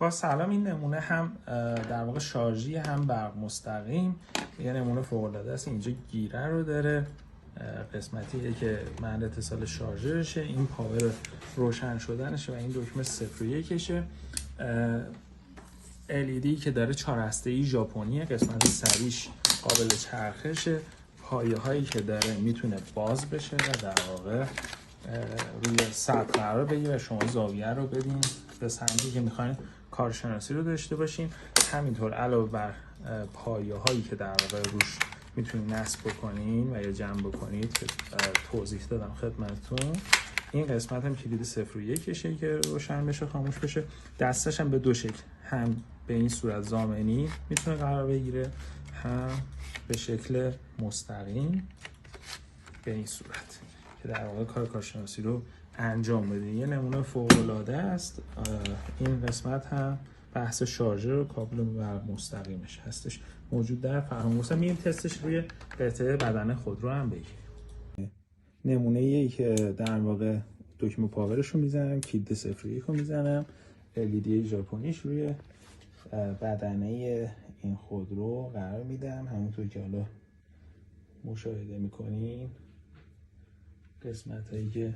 با سلام، این نمونه هم در واقع شارژی هم برق مستقیم، یه نمونه فوق العاده است. اینجا گیره رو داره، قسمتیه که محل اتصال شارژرشه، این پاور روشن شدنشه و این دکمه 0 و 1شه. LED که داره 4 هسته‌ای ژاپنیه، قسمت سریش قابل چرخشه، پایه هایی که داره میتونه باز بشه و در واقع روی سطح قرار بگیره و شما زاویه رو بدین به سمتی که میخواین کارشناسی رو داشته باشین. همینطور علاوه بر پایه هایی که در واقع روش میتونید نصب بکنین و یا جمع بکنید که توضیح دادم خدمتتون، این قسمت هم کلید 0 و 1شه که روشن بشه خاموش بشه. دستش هم به دو شکل، هم به این صورت ضامنی میتونه قرار بگیره، هم به شکل مستقیم به این صورت که در واقع کارشناسی رو انجام بده. یه نمونه فوق العاده است. این قسمت هم بحث شارژر و کابل برق مستقیمش هستش موجود در فراموشم. میریم تستش روی قطعه بدن خودرو هم بگیریم. نمونه ای که در واقع دکمه پاورش رو میزنم، کلید 0 و 1 رو میزنم، LED ژاپنیش روی بدنه این خودرو قرار میدم. همونطور که حالا مشاهده میکنین قسمت هایی که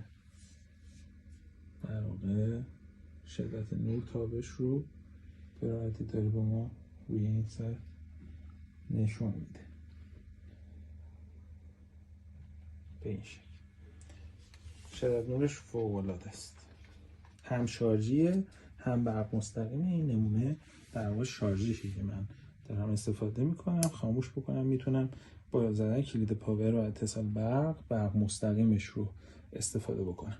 در واقع شدت نور تابش رو به راحتی داره به ما روی این سر نشون میده به این شکل. شدت نورش فوق العاده است، هم شارژیه هم برق مستقیمه. این نمونه در واقع شارژیشه که من دارم استفاده میکنم. خاموش بکنم میتونم با زدن کلید پاور و اتصال برق مستقیمش رو استفاده بکنم.